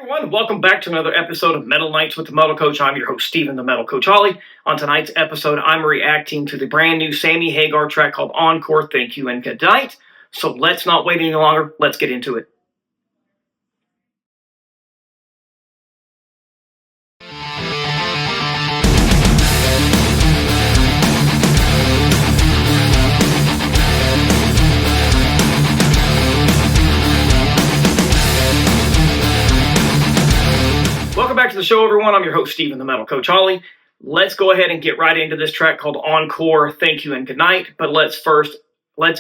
Everyone, welcome back to another episode of Metal Nights with the Metal Coach. I'm your host, Steven, the Metal Coach Ollie. On tonight's episode, I'm reacting to the brand new Sammy Hagar track called Encore, Thank You, and Goodnight. So let's not wait any longer. Let's get into it. Welcome back to the show, everyone. I'm your host, Steven, the Metal Coach Ollie. Let's go ahead and get right into this track called Encore, Thank You, and Goodnight. But let's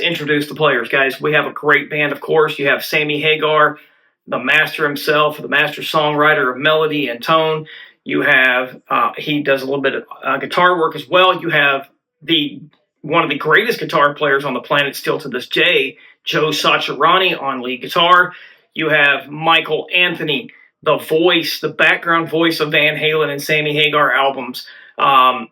introduce the players, guys. We have a great band, of course. You have Sammy Hagar, the master himself, the master songwriter of melody and tone. You have, he does a little bit of guitar work as well. You have one of the greatest guitar players on the planet still to this day, Joe Satriani on lead guitar. You have Michael Anthony, the voice, the background voice of Van Halen and Sammy Hagar albums. Man,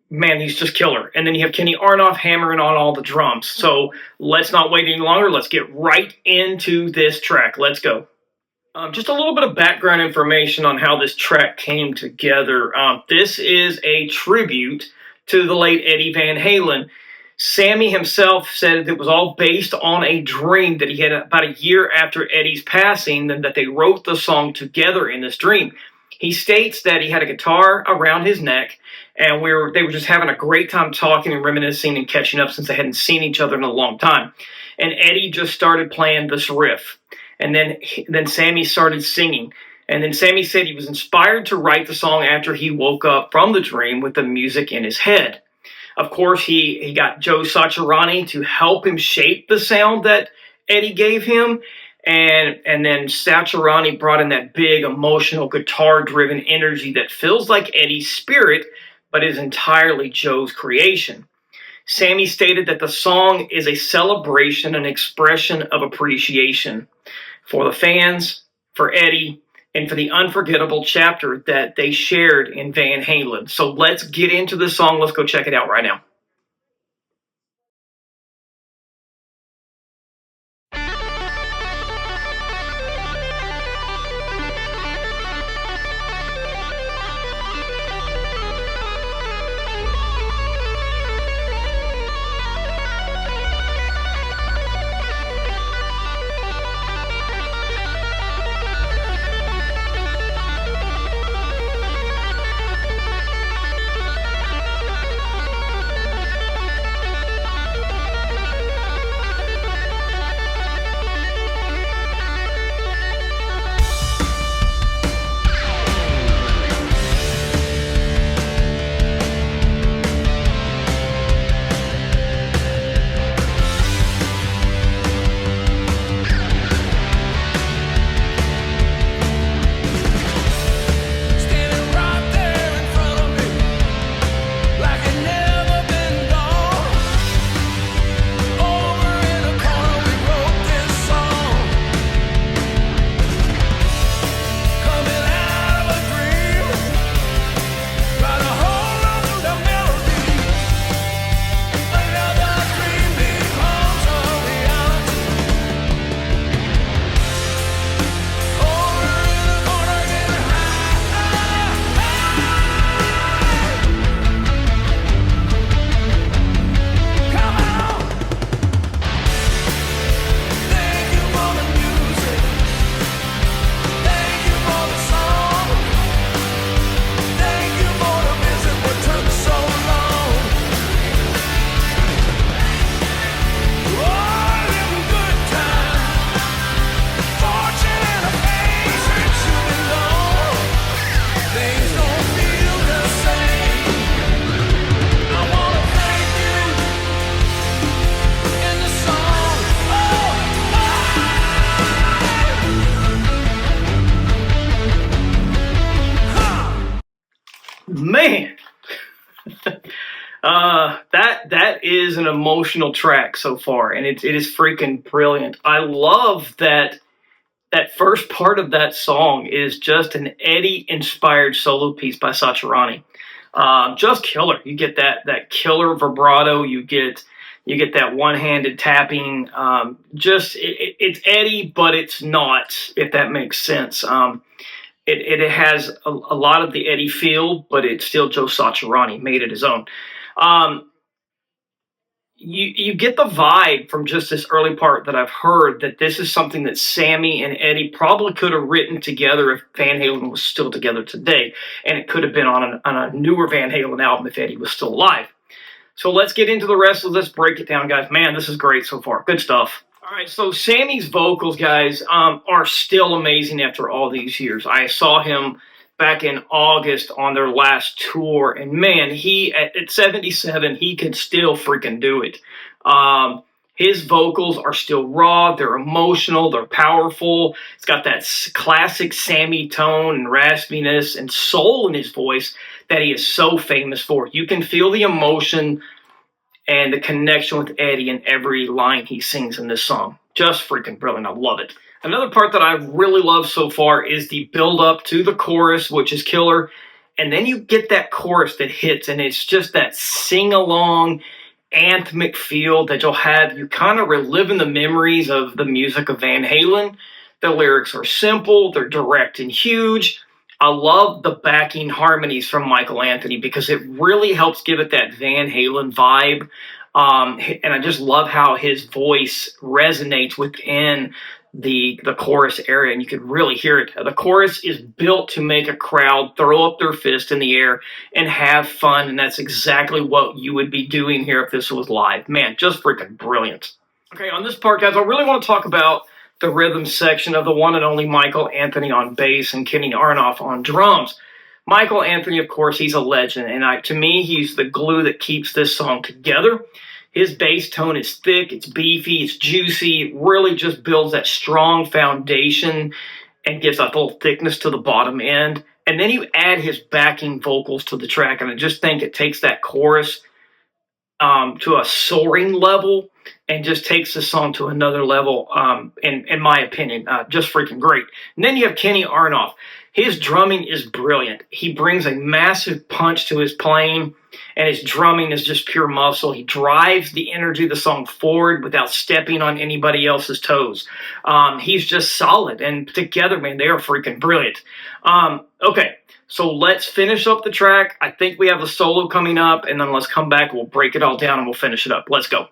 he's just killer. And then you have Kenny Aronoff hammering on all the drums. So let's not wait any longer. Let's get right into this track. Let's go. Just a little bit of background information on how this track came together. This is a tribute to the late Eddie Van Halen. Sammy himself said it was all based on a dream that he had about a year after Eddie's passing, and that they wrote the song together in this dream. He states that he had a guitar around his neck, and they were just having a great time talking and reminiscing and catching up since they hadn't seen each other in a long time. And Eddie just started playing this riff, and then Sammy started singing. And then Sammy said he was inspired to write the song after he woke up from the dream with the music in his head. Of course, he got Joe Satriani to help him shape the sound that Eddie gave him. And then Satriani brought in that big, emotional, guitar-driven energy that feels like Eddie's spirit, but is entirely Joe's creation. Sammy stated that the song is a celebration, an expression of appreciation for the fans, for Eddie, and for the unforgettable chapter that they shared in Van Halen. So let's get into the song. Let's go check it out right now. Man, that is an emotional track so far, and it is freaking brilliant. I love that first part of that song is just an Eddie-inspired solo piece by Satriani. Just killer. You get that killer vibrato. You get You get that one-handed tapping. It's Eddie, but it's not, if that makes sense. It has a lot of the Eddie feel, but it's still Joe Satriani, made it his own. You get the vibe from just this early part that I've heard that this is something that Sammy and Eddie probably could have written together if Van Halen was still together today, and it could have been on a newer Van Halen album if Eddie was still alive. So let's get into the rest of this. Break it down, guys. Man, this is great so far. Good stuff. All right, so Sammy's vocals, guys, are still amazing after all these years. I saw him back in August on their last tour, and man, he at 77, he can still freaking do it. His vocals are still raw, they're emotional, they're powerful. It's got that classic Sammy tone and raspiness and soul in his voice that he is so famous for. You can feel the emotion and the connection with Eddie in every line he sings in this song. Just freaking brilliant. I love it. Another part that I really love so far is the build up to the chorus, which is killer. And then you get that chorus that hits, and it's just that sing-along, anthemic feel that you'll have. You kind of reliving the memories of the music of Van Halen. The lyrics are simple, they're direct and huge. I love the backing harmonies from Michael Anthony because it really helps give it that Van Halen vibe. And I just love how his voice resonates within the chorus area, and you can really hear it. The chorus is built to make a crowd throw up their fist in the air and have fun, and that's exactly what you would be doing here if this was live. Man, just freaking brilliant. Okay, on this part, guys, I really want to talk about the rhythm section of the one and only Michael Anthony on bass and Kenny Aronoff on drums. Michael Anthony, of course, he's a legend, and to me, he's the glue that keeps this song together. His bass tone is thick, it's beefy, it's juicy. It really just builds that strong foundation and gives that little thickness to the bottom end. And then you add his backing vocals to the track, and I just think it takes that chorus to a soaring level and just takes the song to another level, in my opinion. Just freaking great. And then you have Kenny Aronoff. His drumming is brilliant. He brings a massive punch to his playing, and his drumming is just pure muscle. He drives the energy of the song forward without stepping on anybody else's toes. He's just solid, and together, man, they are freaking brilliant. Okay, so let's finish up the track. I think we have a solo coming up, and then let's come back, we'll break it all down, and we'll finish it up. Let's go.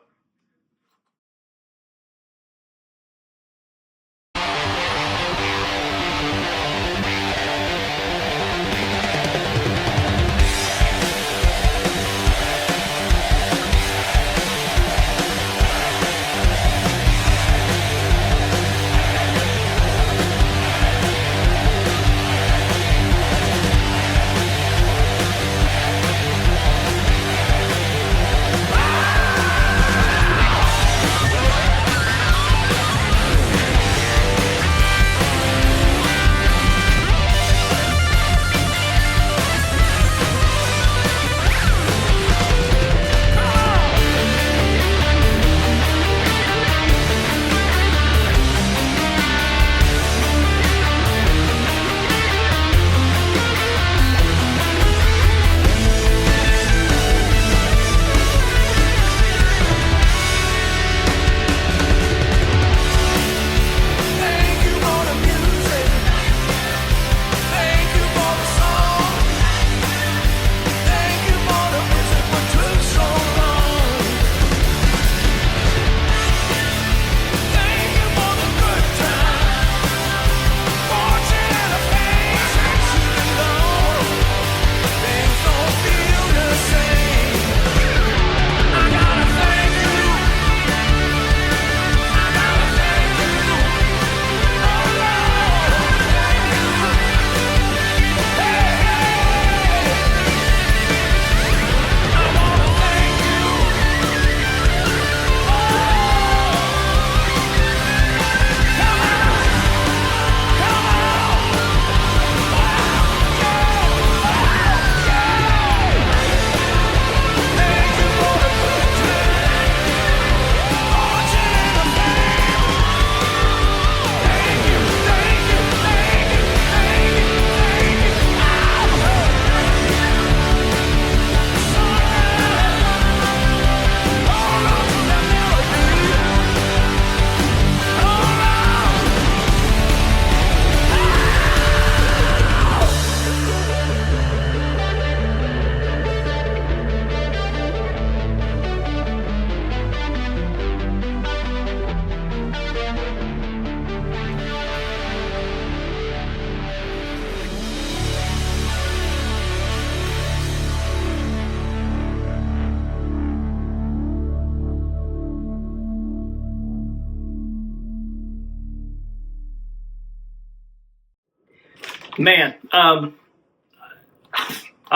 Man, I'm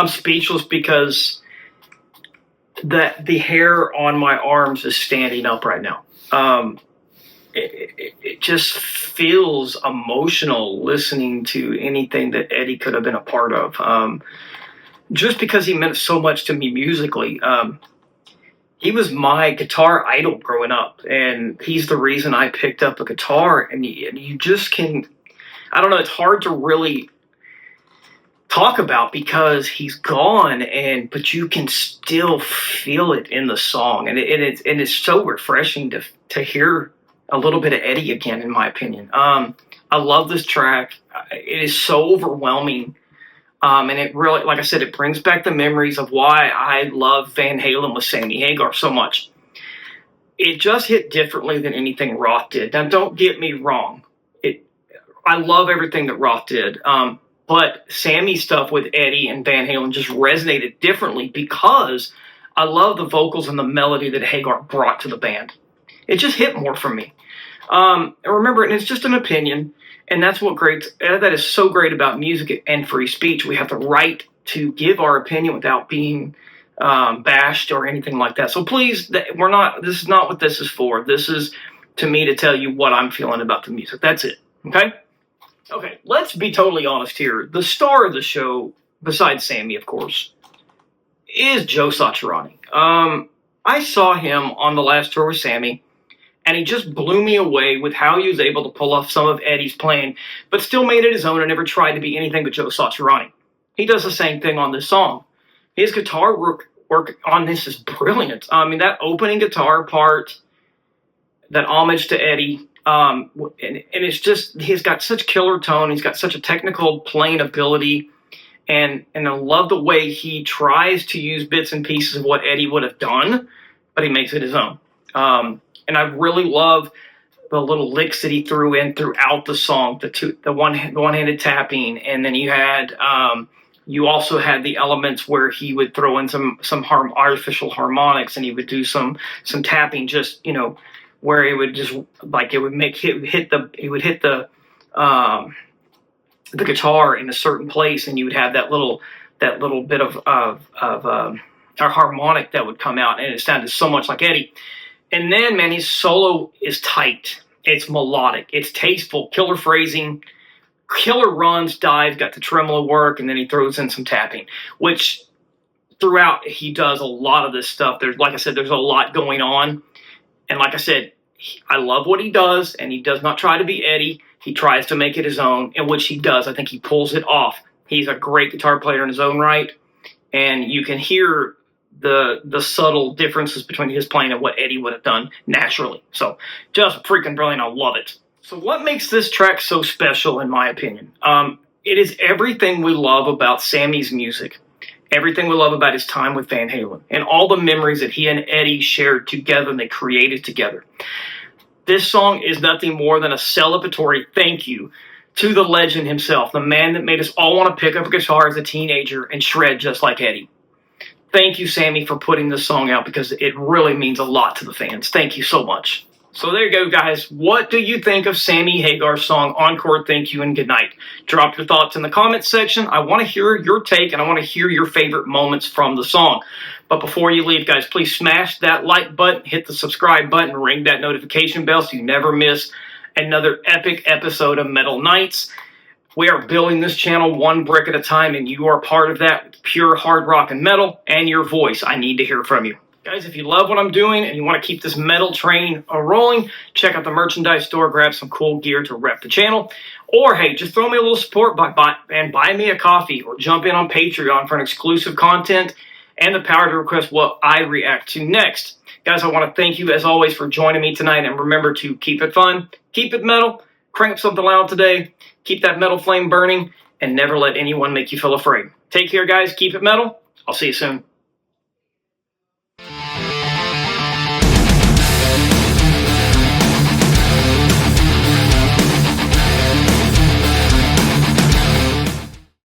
speechless because the hair on my arms is standing up right now. It just feels emotional listening to anything that Eddie could have been a part of. Just because he meant so much to me musically. He was my guitar idol growing up, and he's the reason I picked up a guitar. And you just can, I don't know, it's hard to really talk about because he's gone, but you can still feel it in the song, and it's so refreshing to hear a little bit of Eddie again, in my opinion. I love this track. It is so overwhelming. And it really, like I said, it brings back the memories of why I love Van Halen with Sammy Hagar so much. It just hit differently than anything Roth did. Now, don't get me wrong. I love everything that Roth did. But Sammy's stuff with Eddie and Van Halen just resonated differently because I love the vocals and the melody that Hagar brought to the band. It just hit more for me. Remember, and it's just an opinion. And that's that is so great about music and free speech. We have the right to give our opinion without being bashed or anything like that. So please, this is not what this is for. This is to me to tell you what I'm feeling about the music. That's it. Okay? Okay, let's be totally honest here. The star of the show, besides Sammy, of course, is Joe Satriani. I saw him on the last tour with Sammy, and he just blew me away with how he was able to pull off some of Eddie's playing, but still made it his own and never tried to be anything but Joe Satriani. He does the same thing on this song. His guitar work on this is brilliant. I mean, that opening guitar part, that homage to Eddie, and it's just, he's got such killer tone. He's got such a technical playing ability, and I love the way he tries to use bits and pieces of what Eddie would have done, but he makes it his own. And I really love the little licks that he threw in throughout the song, the one-handed tapping, and then you also had the elements where he would throw in some artificial harmonics, and he would do some tapping, just where it would just it would hit the guitar in a certain place, and you would have that little bit of a harmonic that would come out, and it sounded so much like Eddie. And then, man, his solo is tight. It's melodic. It's tasteful. Killer phrasing. Killer runs, dives, got the tremolo work, and then he throws in some tapping, which throughout he does a lot of this stuff. Like I said, there's a lot going on. And like I said, I love what he does, and he does not try to be Eddie. He tries to make it his own, in which he does. I think he pulls it off. He's a great guitar player in his own right, and you can hear the subtle differences between his playing and what Eddie would have done naturally. So just freaking brilliant. I love it. So what makes this track so special, in my opinion? It is everything we love about Sammy's music, everything we love about his time with Van Halen, and all the memories that he and Eddie shared together and they created together. This song is nothing more than a celebratory thank you to the legend himself, the man that made us all want to pick up a guitar as a teenager and shred just like Eddie. Thank you, Sammy, for putting this song out, because it really means a lot to the fans. Thank you so much. So there you go, guys. What do you think of Sammy Hagar's song, Encore, Thank You, and Goodnight? Drop your thoughts in the comments section. I want to hear your take, and I want to hear your favorite moments from the song. But before you leave, guys, please smash that like button, hit the subscribe button, ring that notification bell so you never miss another epic episode of Metal Nights. We are building this channel one brick at a time, and you are part of that with pure hard rock and metal and your voice. I need to hear from you. Guys, if you love what I'm doing and you want to keep this metal train rolling, check out the merchandise store, grab some cool gear to rep the channel. Or, hey, just throw me a little support and buy me a coffee, or jump in on Patreon for an exclusive content and the power to request what I react to next. Guys, I want to thank you, as always, for joining me tonight, and remember to keep it fun, keep it metal, crank up something loud today, keep that metal flame burning, and never let anyone make you feel afraid. Take care, guys. Keep it metal. I'll see you soon.